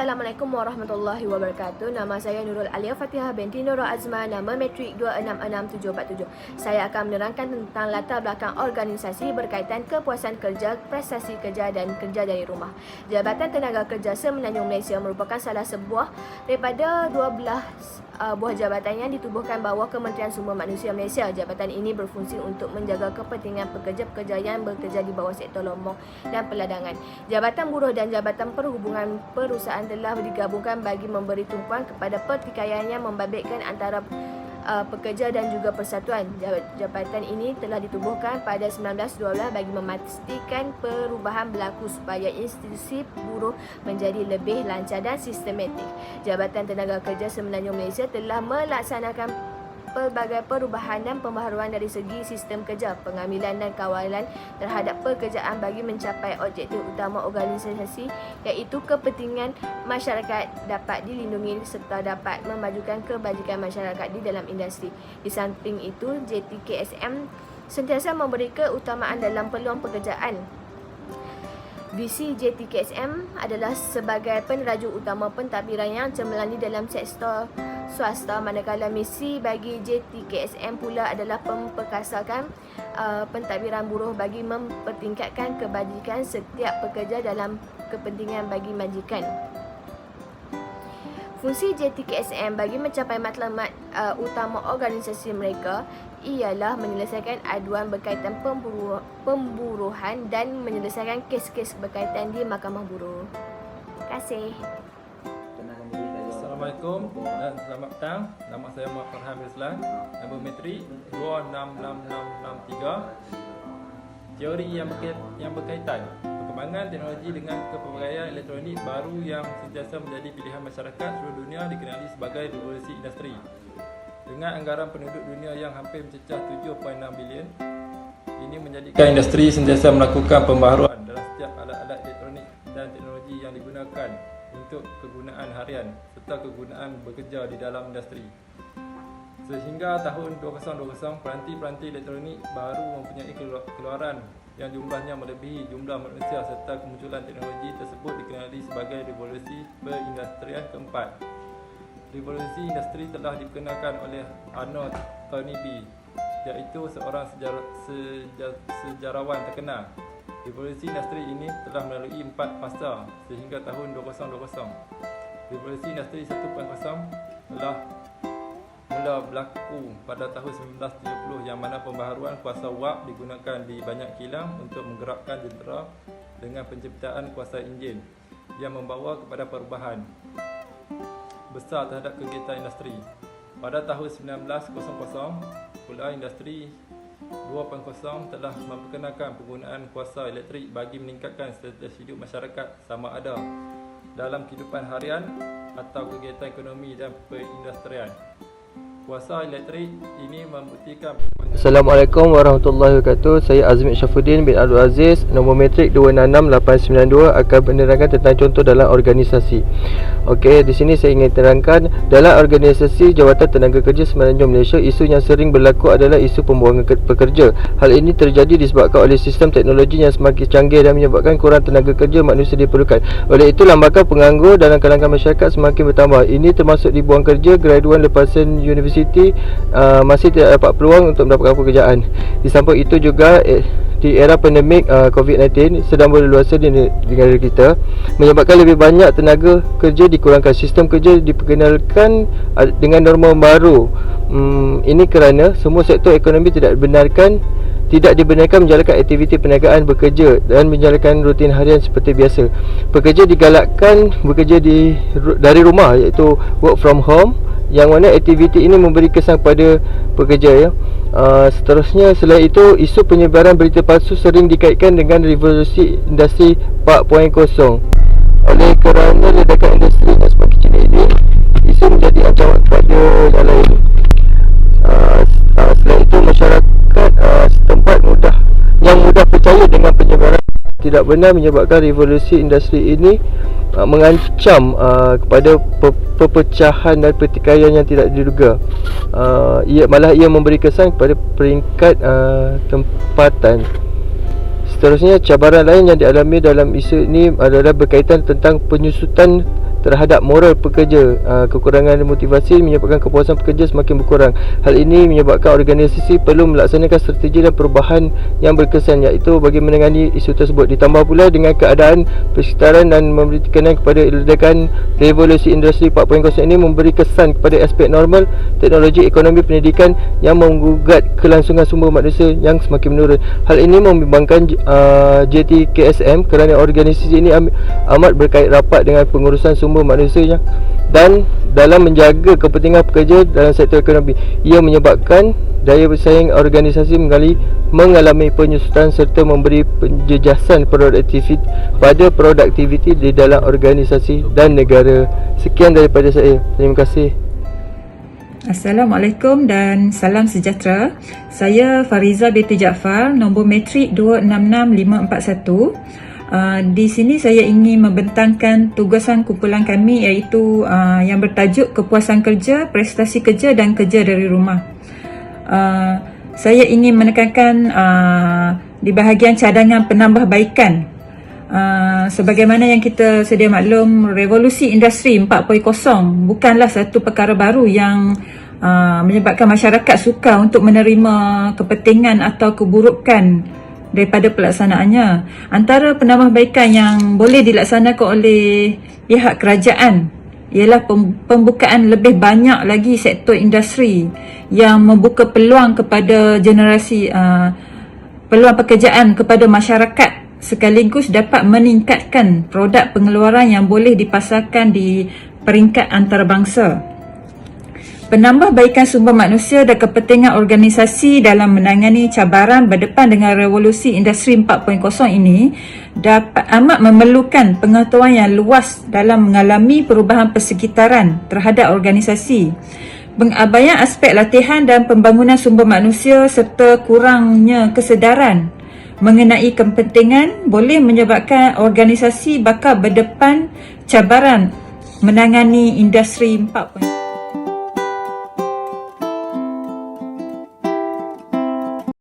Assalamualaikum warahmatullahi wabarakatuh. Nama saya Nurul Alia Fatihah binti Nurul Azman, nama matrik 266747. Saya akan menerangkan tentang latar belakang organisasi berkaitan kepuasan kerja, prestasi kerja dan kerja dari rumah. Jabatan Tenaga Kerja Semenanjung Malaysia merupakan salah sebuah daripada 12 buah jabatan yang ditubuhkan bawah Kementerian Sumber Manusia Malaysia. Jabatan ini berfungsi untuk menjaga kepentingan pekerja-pekerja yang bekerja di bawah sektor lombong dan peladangan. Jabatan Buruh dan Jabatan Perhubungan Perusahaan telah digabungkan bagi memberi tumpuan kepada pertikaian yang membabitkan antara pekerja dan juga persatuan. Jabatan ini telah ditubuhkan pada 1912 bagi memastikan perubahan berlaku supaya institusi buruh menjadi lebih lancar dan sistematik. Jabatan Tenaga Kerja Semenanjung Malaysia telah melaksanakan pelbagai perubahan dan pembaharuan dari segi sistem kerja, pengambilan dan kawalan terhadap pekerjaan bagi mencapai objektif utama organisasi iaitu kepentingan masyarakat dapat dilindungi serta dapat memajukan kebajikan masyarakat di dalam industri. Di samping itu, JTKSM sentiasa memberi keutamaan dalam peluang pekerjaan. Visi JTKSM adalah sebagai peneraju utama pentadbiran yang cemerlang di dalam sektor swasta, manakala misi bagi JTKSM pula adalah memperkasakan pentadbiran buruh bagi mempertingkatkan kebajikan setiap pekerja dalam kepentingan bagi majikan. Fungsi JTKSM bagi mencapai matlamat utama organisasi mereka ialah menyelesaikan aduan berkaitan pemburuhan dan menyelesaikan kes-kes berkaitan di Mahkamah Buruh. Terima kasih. Assalamualaikum dan selamat petang. Nama saya Muhammad Farhan Rizlan, nombor matrik 266663. Teori yang berkaitan perkembangan teknologi dengan kepelbagaian elektronik baru yang sentiasa menjadi pilihan masyarakat seluruh dunia dikenali sebagai revolusi industri. Dengan anggaran penduduk dunia yang hampir mencecah 7.6 bilion, ini menjadikan industri sentiasa melakukan pembaharuan dalam setiap alat-alat elektronik dan teknologi yang digunakan untuk kegunaan harian serta kegunaan bekerja di dalam industri. Sehingga tahun 2020, peranti-peranti elektronik baru mempunyai keluaran yang jumlahnya melebihi jumlah manusia serta kemunculan teknologi tersebut dikenali sebagai revolusi perindustrian keempat. Revolusi industri telah diperkenalkan oleh Arnold Toynbee, iaitu seorang sejarawan terkenal. Revolusi industri ini telah melalui 4 fasa sehingga tahun 2020. Revolusi industri 1.0 telah mula berlaku pada tahun 1970 yang mana pembaharuan kuasa wap digunakan di banyak kilang untuk menggerakkan jentera dengan penciptaan kuasa enjin yang membawa kepada perubahan besar terhadap kegiatan industri. Pada tahun 1900 pula industri 2.0 telah memperkenalkan penggunaan kuasa elektrik bagi meningkatkan status hidup masyarakat sama ada dalam kehidupan harian atau kegiatan ekonomi dan perindustrian. Kuasa elektrik ini membuktikan. Assalamualaikum warahmatullahi wabarakatuh. Saya Azmi Syafuddin bin Abdul Aziz, nombor matrik 266892 akan menerangkan tentang contoh dalam organisasi. Okey, di sini saya ingin terangkan dalam organisasi Jabatan Tenaga Kerja Semenanjung Malaysia, isu yang sering berlaku adalah isu pembuangan pekerja. Hal ini terjadi disebabkan oleh sistem teknologi yang semakin canggih dan menyebabkan kurang tenaga kerja manusia diperlukan. Oleh itu, lambakan penganggur dalam kalangan masyarakat semakin bertambah. Ini termasuk dibuang kerja graduan lepasan universiti masih tidak dapat peluang untuk mendapatkan pekerjaan. Di samping itu juga di era pandemik COVID-19 sedang berleluasa di negara kita, menyebabkan lebih banyak tenaga kerja dikurangkan. Sistem kerja diperkenalkan dengan norma baru. Ini kerana semua sektor ekonomi tidak dibenarkan menjalankan aktiviti perniagaan bekerja dan menjalankan rutin harian seperti biasa. Pekerja digalakkan bekerja dari rumah, iaitu work from home, yang mana aktiviti ini memberi kesan pada pekerja, ya. Seterusnya, selain itu, isu penyebaran berita palsu sering dikaitkan dengan revolusi industri 4.0. Oleh kerana ledakan industri yang semakin cepat ini, isu menjadi ancaman kepada yang lain. Selain itu, masyarakat setempat mudah percaya dengan penyebaran tidak benar, menyebabkan revolusi industri ini mengancam kepada perpecahan dan pertikaian yang tidak diduga. Ia memberi kesan kepada peringkat tempatan. Seterusnya, cabaran lain yang dialami dalam isu ini adalah berkaitan tentang penyusutan terhadap moral pekerja. Kekurangan motivasi menyebabkan kepuasan pekerja semakin berkurang. Hal ini menyebabkan organisasi perlu melaksanakan strategi dan perubahan yang berkesan, iaitu bagi menangani isu tersebut. Ditambah pula dengan keadaan persekitaran dan memberi tekanan kepada ledakan revolusi industri 4.0 ini memberi kesan kepada aspek normal teknologi, ekonomi, pendidikan yang menggugat kelangsungan sumber manusia yang semakin menurun. Hal ini membimbangkan JTKSM kerana organisasi ini amat berkait rapat dengan pengurusan sumber manusia dan dalam menjaga kepentingan pekerja dalam sektor ekonomi. Ia menyebabkan daya bersaing organisasi mengalami penyusutan serta memberi penjejasan produktiviti di dalam organisasi dan negara. Sekian daripada saya. Terima kasih. Assalamualaikum dan salam sejahtera. Saya Fariza binti Jaafar, nombor matrik 266541. Di sini saya ingin membentangkan tugasan kumpulan kami, iaitu yang bertajuk kepuasan kerja, prestasi kerja dan kerja dari rumah. Saya ingin menekankan di bahagian cadangan penambahbaikan. Sebagaimana yang kita sedia maklum, revolusi industri 4.0 bukanlah satu perkara baru yang menyebabkan masyarakat sukar untuk menerima kepentingan atau keburukan daripada pelaksanaannya. Antara penambahbaikan yang boleh dilaksanakan oleh pihak kerajaan ialah pembukaan lebih banyak lagi sektor industri yang membuka peluang kepada generasi peluang pekerjaan kepada masyarakat, sekaligus dapat meningkatkan produk pengeluaran yang boleh dipasarkan di peringkat antarabangsa. Penambahbaikan sumber manusia dan kepentingan organisasi dalam menangani cabaran berdepan dengan revolusi industri 4.0 ini dapat amat memerlukan pengetahuan yang luas dalam mengalami perubahan persekitaran terhadap organisasi. Pengabaian aspek latihan dan pembangunan sumber manusia serta kurangnya kesedaran mengenai kepentingan boleh menyebabkan organisasi bakal berdepan cabaran menangani industri 4.0.